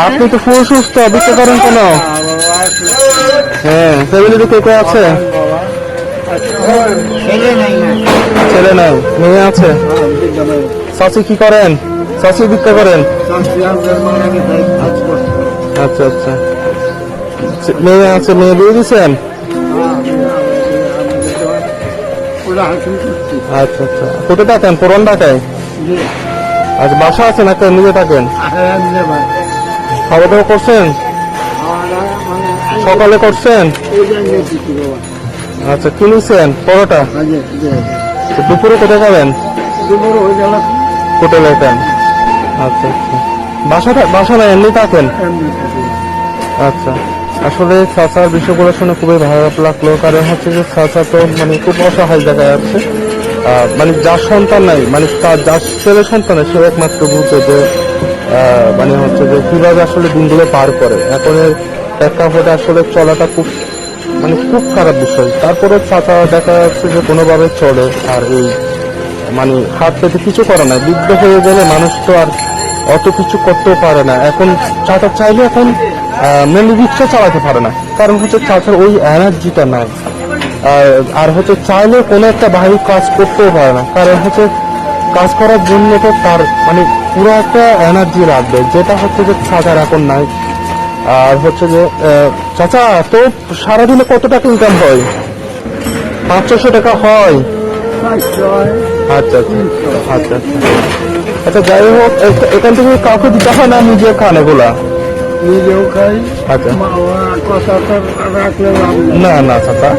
আপনি তো ফুল সুস্থ, ভিক্ষা করেন কেন? হ্যাঁ, ফ্যামিলিতে কে কে আছে? ছেলে নাই, মেয়ে আছে। চাচি কি করেন? চাচি ভিক্ষা করেন? আচ্ছা আচ্ছা, মেয়ে আছে, মেয়ে দিয়ে দিচ্ছেন? আচ্ছা আচ্ছা, কোথায় থাকেন? পুরান ঢাকায়? আচ্ছা, বাসা আছে না নিজে থাকেন? খাওয়া দাওয়া করছেন? সকালে করছেন? আচ্ছা, কি নিচ্ছেন? পরোটা? দুপুরে কোথায় খাবেন? হোটেলে খান? আচ্ছা আচ্ছা, বাসা না এমনি থাকেন? আচ্ছা, আসলে চাচার বিষয়গুলো শুনে খুবই খারাপ লাগলো। কারণ হচ্ছে যে চাচা তো মানে খুব অসহায় জায়গায় আছে। মানে যার সন্তান নাই, মানে তার যার ছেলে সন্তান সে একমাত্র বুঝে যে মানে হচ্ছে যে কিভাবে আসলে দিনগুলো পার করে। এখন এর প্রেক্ষাপটে আসলে চলাটা খুব মানে খুব খারাপ বিষয়। তারপরে চাচা দেখা যাচ্ছে যে কোনোভাবে চলে, আর এই মানে হাত পেতে কিছু করে না। বৃদ্ধ হয়ে গেলে মানুষ তো আর অত কিছু করতেও পারে না। এখন চাচা চাইলে এখন মেনলি রিক্সা চালাতে পারে না, কারণ হচ্ছে চাচার ওই এনার্জিটা নাই। আর হচ্ছে চাইলে কোনো একটা বাহির কাজ করতেও পারে না, কারণ হচ্ছে কাজ করার জন্য তো তার মানে পুরো একটা এনার্জি লাগবে, যেটা হচ্ছে যে চাচার এখন নাই। আর হচ্ছে যে চাচা তো সারাদিনে কত টাকা ইনকাম হয়? 500-600 টাকা হয়? আচ্ছা আচ্ছা আচ্ছা আচ্ছা, যাই হোক, এখান থেকে কাউকে দিতে হয় না, নিজে খান এগুলা? নিজেও খাই। আচ্ছা, না না চাচা।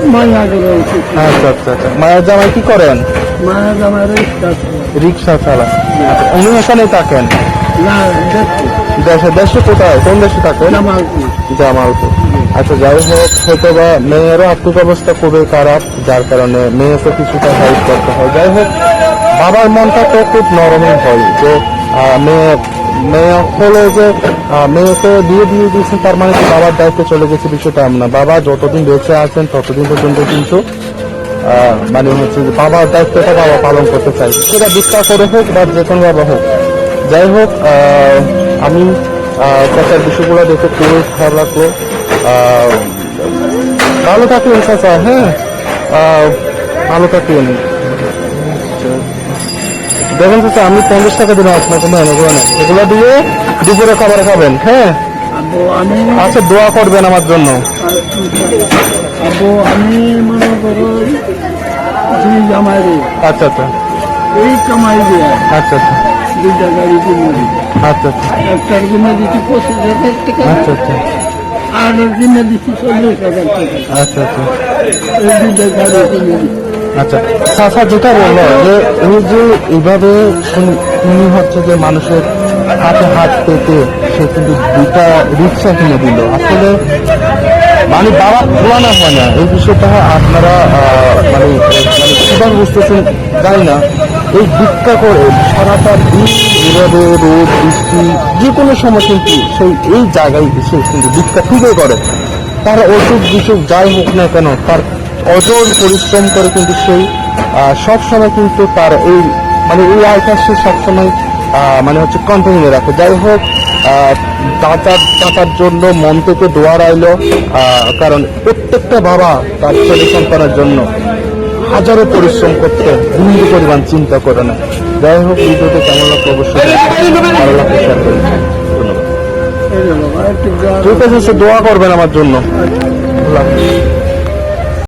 আচ্ছা আচ্ছা আচ্ছা, মায়ের জামাই কি করেন? মায়ের জামাই রিক্সা চালান? উনি এখানেই থাকেন? না, দেশে কোথায়, কোন দেশে থাকেন? জামালপুর। আচ্ছা, যাই হোক, হয়তো বা মেয়েরও আর্থিক অবস্থা খুবই খারাপ, যার কারণে মেয়েকে কিছুটা হেল্প করতে হয়। যাই হোক, বাবার মনটা তো খুব নরমই হয় যে মেয়ে হলো যে মেয়েকে দিয়ে দিয়েছেন, তার মানে বাবার দায়িত্ব চলে গেছে, বিষয়টা এমন না। বাবা যতদিন বেঁচে আছেন ততদিন পর্যন্ত কিন্তু মানে হচ্ছে যে বাবার দায়িত্বটা বাবা পালন করতে চাই, সেটা ভিক্ষা করে হোক বা যে কোনো বাবা হোক। যাই হোক, আমি চাচার বিষয়গুলো দেখে খুবই খারাপ লাগলো। ভালো থাকলেন চাচা, হ্যাঁ ভালো থাকলেন। দেখুন চাচা, আমি 50 টাকা দিলাম আপনাকে, এগুলো দিয়ে দুপুরে খাবার খাবেন, হ্যাঁ? আচ্ছা, দোয়া করবেন আমার জন্য। আমি মনে করো আচ্ছা আচ্ছা, এই কামাই দিয়ে আচ্ছা আচ্ছা, 2টা গাড়ি কিনে দিই। আচ্ছা আচ্ছা, একটার কিনে দিচ্ছি 25,000 টাকা, আচ্ছা আচ্ছা, আর কিনে দিচ্ছি 40,000 টাকা। আচ্ছা আচ্ছা, এই 2টা গাড়ি কিনে দিচ্ছি। আচ্ছা, চাচা যেটা বললো যে এই যে এইভাবে উনি হচ্ছে যে মানুষের হাতে হাত পেতে সে কিন্তু 2টা রিক্সা কিনে দিল, আসলে মানে বাবা পুরানো হয় না। এই বিষয়টা আপনারা মানে কিভাবে বুঝতেছেন জানি না। এই ভিক্ষা করে সারাটা দিন এভাবে রোদ বৃষ্টি যে কোনো সময় কিন্তু সেই এই জায়গায় এসে কিন্তু ভিক্ষা খুবই করে। তার অসুখ বিসুখ যাই হোক না কেন, তার অজর পরিশ্রম করে কিন্তু সেই সবসময় কিন্তু তার এই মানে এই আয়টা সে সবসময় মানে হচ্ছে কন্টিনিউ রাখে। যাই হোক, চাচার জন্য মন থেকে দোয়া রইল, কারণ প্রত্যেকটা বাবা তার ছেলে সন্তানের জন্য হাজারো পরিশ্রম করতে বিন্দু পরিমাণ চিন্তা করে না। যাই হোক, ভিডিওতে কেমন লাগলো অবশ্যই ভালো লাগলে শেয়ার করবেন। ধন্যবাদ। ঠিক আছে, দোয়া করবেন আমার জন্য।